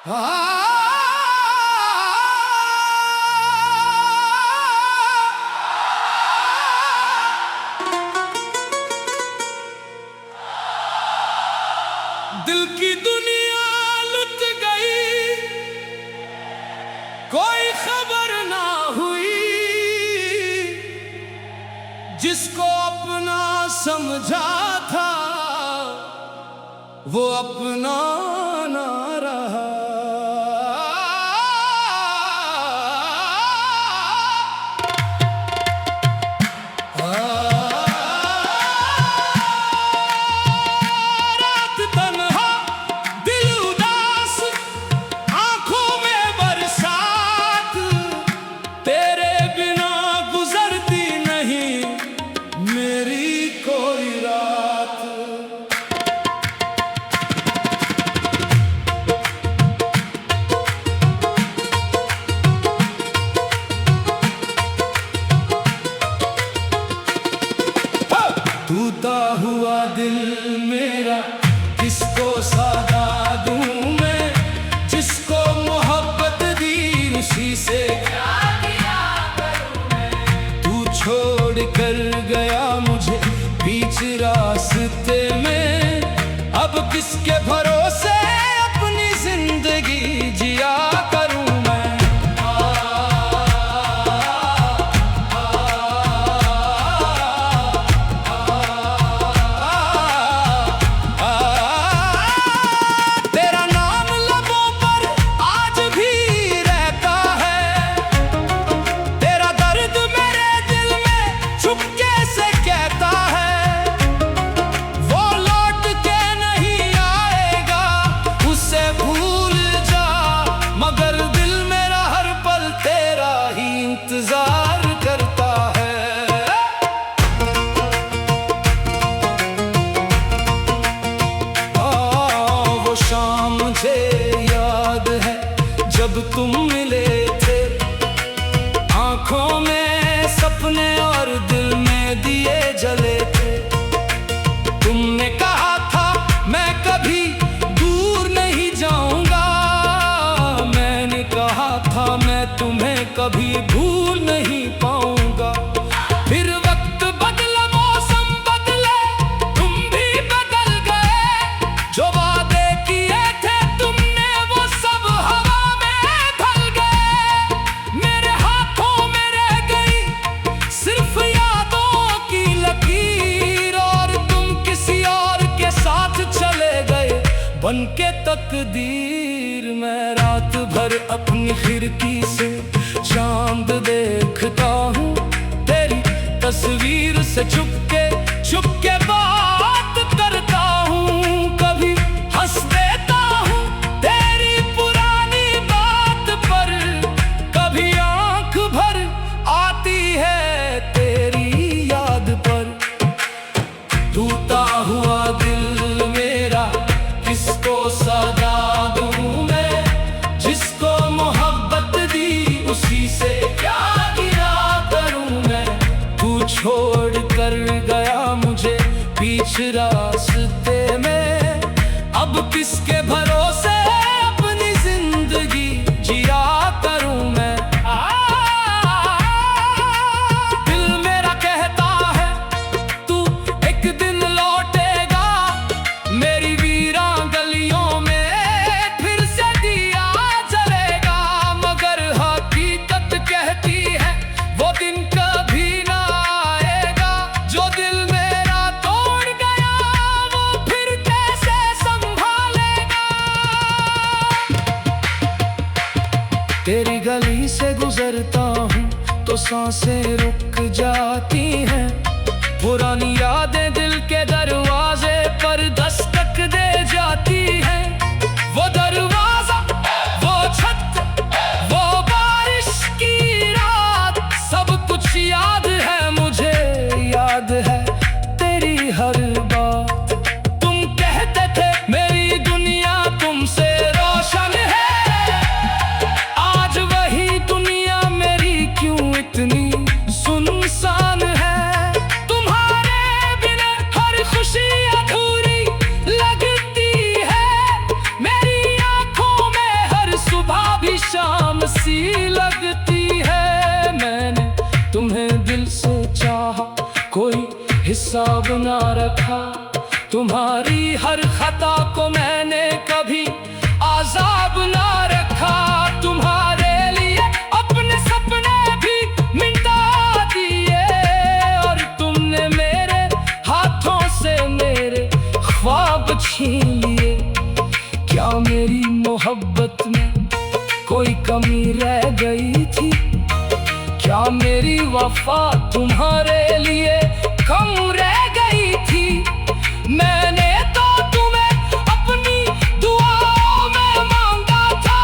दिल की दुनिया लुट गई, कोई खबर ना हुई। जिसको अपना समझा था वो अपना ना रहा। रात तन्हा दिल उदास, आंखों में बरसात, तेरे बिना गुजरती नहीं मेरी कोई रात। टूटा हुआ दिल मेरा किसको सादा दूं मैं, जिसको मोहब्बत दी उसी से क्या किया करूं मैं। तू छोड़ कर गया मुझे बीच रास्ते में, अब किसके भरोसे अपनी जिंदगी जिया करूं मैं। इंतजार करता है। वो शाम मुझे याद है जब तुम मिले थे, आंखों में सपने और दिल में दिए जले थे। तुमने कहा था मैं कभी दूर नहीं जाऊंगा, मैंने कहा था मैं तुम्हें कभी भूल नहीं पाऊंगा। फिर वक्त बदला, मौसम बदले, तुम भी बदल गए। जो वादे किए थे तुमने वो सब हवा में ढल गए। मेरे हाथों में रह गई सिर्फ यादों की लकीर, और तुम किसी और के साथ चले गए बनके तकदीर। मैं रात भर अपनी खिड़की से चांद देखता हूँ, तेरी तस्वीर से चुपके बात करता हूँ। कभी हंस देता हूँ तेरी पुरानी बात पर, कभी आंख भर आती है तेरी याद पर। टूटा हुआ दिल मेरा किसको सजा दूं मैं, जिसको मोहब्बत दी उसी से क्या गिरा करूं मैं। तू छोड़ कर गया मुझे बीच रास्ते में, अब किसके भरोसे अपनी जिंदगी जिया करूं मैं। दिल मेरा कहता है तू एक दिन लौटेगा, मेरी वीरा गलियों में फिर से दिया जलेगा। मगर हकीकत कहती है वो दिन कभी ना आएगा। जो दिल मेरा तोड़ गया वो फिर कैसे संभालेगा। तेरी गली से गुजरता हूँ तो सांसें रुक जाती हैं, पुरानी यादें दिल के दरवाजे पर दस्तक दे जाती हैं। वो दरवाजा, वो छत, वो बारिश की रात, सब कुछ याद है मुझे, याद है तेरी हर बात। तुम कहते थे मेरी दुनिया तुमसे रोशन है, आज वही दुनिया मेरी क्यों इतनी सुनसान है। तुम्हारे बिना हर खुशी हिसाब ना रखा। तुम्हारी हर खता को मैंने कभी आजाब ना रखा। तुम्हारे लिए अपने सपने भी मिटा दिए, और तुमने मेरे हाथों से मेरे ख्वाब छीन लिए। क्या मेरी मोहब्बत में कोई कमी रह गई थी? क्या मेरी वफा तुम्हारे लिए कम रह गई थी? मैंने तो तुम्हें अपनी दुआओं में मांगा था,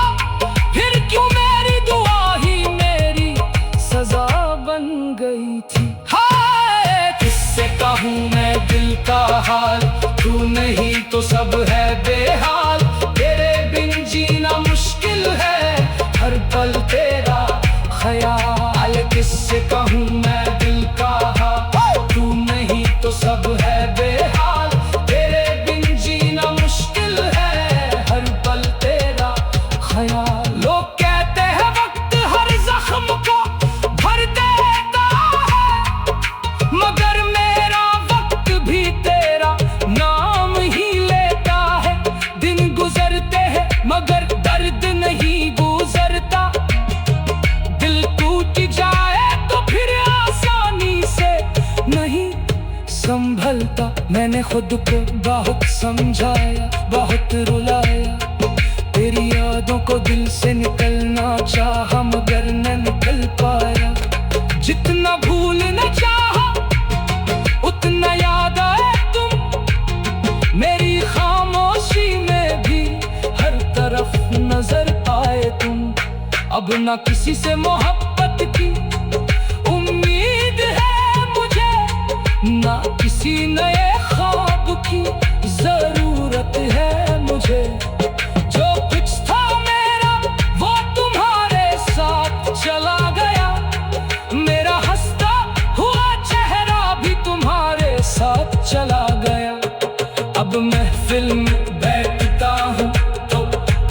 फिर क्यों मेरी दुआ ही मेरी सजा बन गई थी? हाय, किससे कहूँ मैं दिल का हाल, तू नहीं तो सब है बेहाल। तेरे बिन जीना मुश्किल है, हर पल तेरा ख्याल। किससे कहूँ मैं दिल का हाल, तू नहीं तो सब है बेहाल। तेरे बिन जीना मुश्किल है, हर पल तेरा ख्याल। लोग कहते हैं वक्त हर जख्म को भर देता है, मगर मेरा वक्त भी तेरा नाम ही लेता है। दिन गुजरते हैं मगर दर्द नहीं गुजरता। दिल टूट जाए तो फिर आसानी से नहीं संभलता। मैंने खुद को बहुत समझाया, बहुत रुलाया। तेरी यादों को दिल से निकलना चाहा, मगर न निकल पाया। जितना भूलना चाहा उतना याद आए तुम। मेरी खामोशी में भी हर तरफ नजर आए तुम। अब ना किसी से मोहब्बत की उम्मीद है मुझे, ना किसी नए ख्वाब की जरूरत है मुझे। जो कुछ था मेरा वो तुम्हारे साथ चला गया। मेरा हंसता हुआ चेहरा भी तुम्हारे साथ चला गया। अब महफिल में बैठता हूँ तो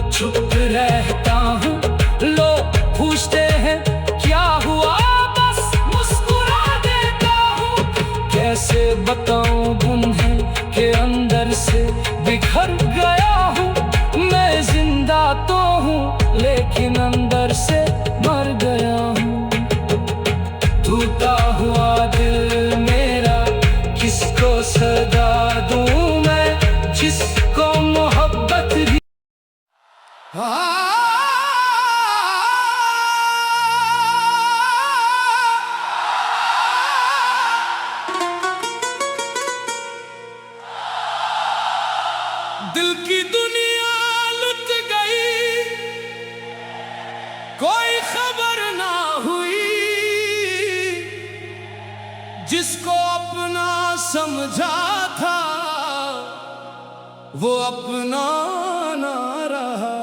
चुप रहता हूँ। लोग पूछते हैं क्या हुआ, बस मुस्कुरा देता हूँ। कैसे बताऊं उन्हें कि अंदर से बिखर गया हूँ। मैं जिंदा तो हूँ लेकिन अंदर से मर गया हूँ। टूटा हुआ दिल मेरा किसको सदा दूं मैं, जिसको मोहब्बत भी दिल की दुनिया लुट गई, कोई खबर ना हुई। जिसको अपना समझा था वो अपना ना रहा।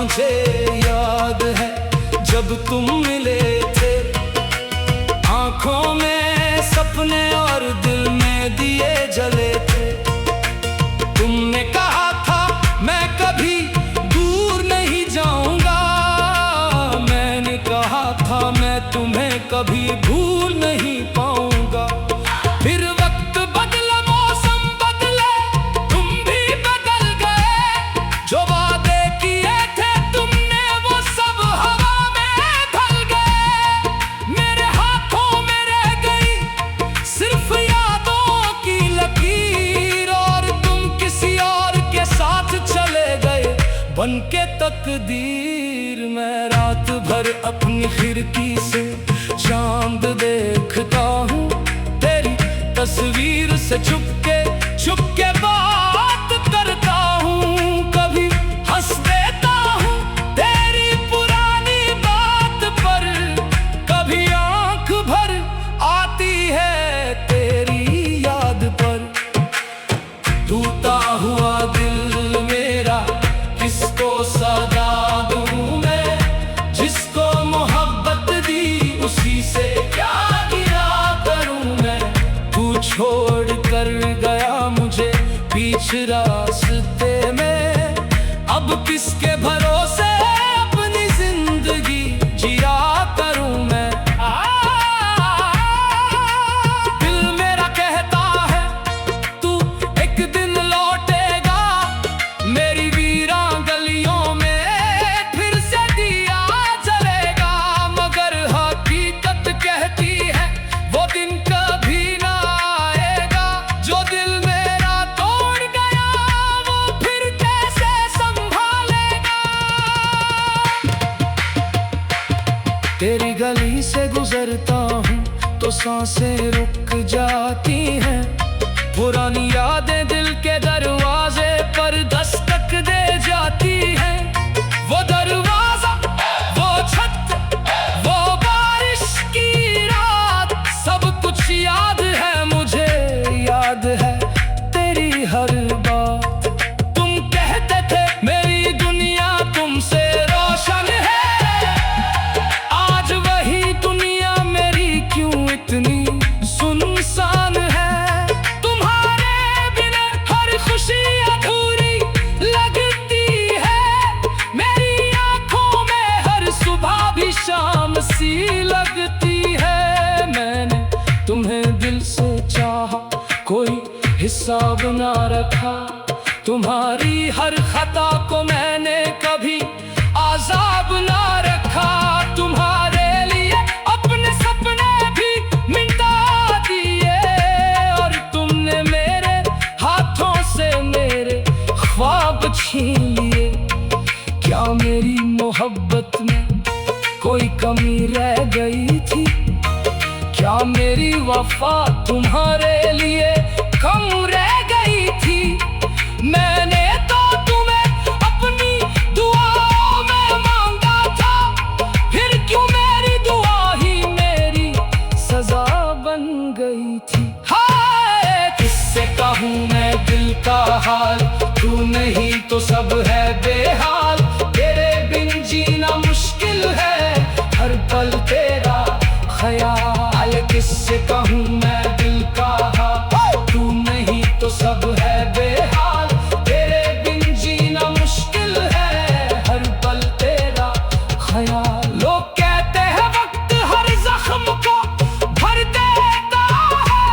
मुझे याद है जब तुम मिले थे, आंखों में सपने और दिल में दिए जले थे। तुमने कहा था मैं कभी दूर नहीं जाऊंगा, मैंने कहा था मैं तुम्हें कभी भूल नहीं पाऊंगा। फिर वक्त बदला, मौसम बदले, तुम भी बदल गए। जो वादे किए थे तुमने वो सब हवा में ढल गए। मेरे हाथों में रह गई सिर्फ यादों की लकीर, और तुम किसी और के साथ चले गए बनके तकदीर। मैं रात भर अपनी खिड़की से चांद देखता हूँ, तेरी तस्वीर से चुपके बात करता हूँ। कभी हंस देता हूँ तेरी पुरानी बात पर, कभी आंख भर आती है तेरी याद पर। टूटा हुआ दिल मेरा किसको सजा दूँ मैं, जिसको मोहब्बत दी उसी से क्या गिरा करूँ मैं। तू छोड़ कर गया मुझे बीच रास्ते में, अब किसके भरोसे अपनी जिंदगी जिया करूँ मैं। दिल मेरा कहता है तू एक दिन लौटेगा, मेरी वीरां गलियों में फिर से दिया जलेगा। मगर हकीकत कहती है वो दिन कभी ना आएगा। जो दिल मेरा तोड़ गया वो फिर कैसे संभालेगा। तेरी गली से गुजरता हूँ तो सांसें रुक जाती हैं। पुरानी यादें दिल के दरवाजे पर दस्तक दे जाती हैं। वो दरवाजा, वो छत, वो बारिश की रात, सब कुछ याद है मुझे, याद है तेरी हर बात। तुम कहते थे मेरी दुनिया तुमसे रोशन है, आज वही दुनिया मेरी क्यों इतनी सुनसान है। तुम्हारे बिना हर खुशी अधूरी लगती है, मेरी आंखों में हर सुबह भी शाम सी लगती है। मैंने तुम्हें दिल से चाहा, कोई हिसाब ना रखा, तुम्हारी हर खता को मैंने कभी आज़ाब ना रखा। तुम्हारे लिए अपने सपने भी मिटा दिए, और तुमने मेरे हाथों से मेरे ख्वाब छीन लिए। क्या मेरी मोहब्बत में कोई कमी रह गई थी? क्या मेरी वफा तुम्हारे लिए कम रह गई थी? मैंने तो तुम्हें अपनी दुआओं में मांगा था, फिर क्यों मेरी दुआ ही मेरी सजा बन गई थी। हाय किससे कहूँ मैं दिल का हाल, तू नहीं तो सब है बेहाल। तेरे बिन जीना मुश्किल है, हर पल तेरा ख्याल। किससे कहूँ मैं दिल का हाल, तू नहीं तो सब है बेहाल। तेरे बिन जीना मुश्किल है, हर पल तेरा ख्याल। लोग कहते हैं वक्त हर जख्म को भर देता है,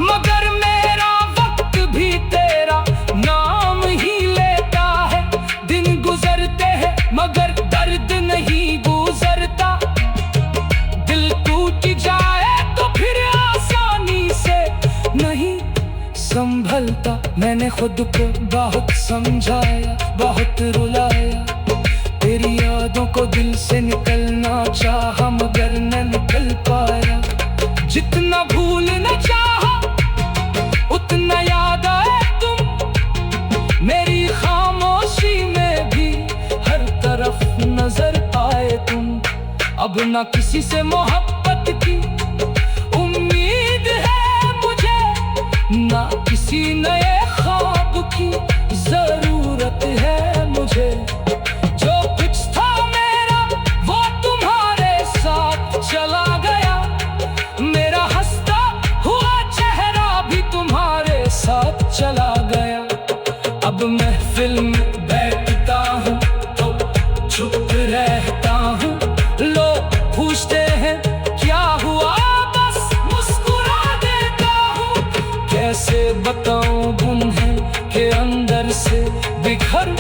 मगर मेरा वक्त भी तेरा नाम ही लेता है। दिन गुजरते हैं मगर दर्द नहीं गुजरता, दिल टूट जाए तो फिर आसानी से नहीं संभलता। मैंने खुद को बहुत समझाया, बहुत रुलाया, तेरी यादों को दिल से निकलना चाहा मगर न निकल पाया। जितना भूलना चाहा उतना याद आए तुम, मेरी खामोशी में भी हर तरफ नजर आए तुम। अब ना किसी से मोहब्बत की उम्मीद है मुझे, ना किसी नए ख्वाब की जरूरत है मुझे। जो जब महफिल में बैठता हूँ तो चुप रहता हूँ। लोग पूछते हैं क्या हुआ, बस मुस्कुरा देता हूँ। कैसे बताऊँ उन्हें कि अंदर से बिखर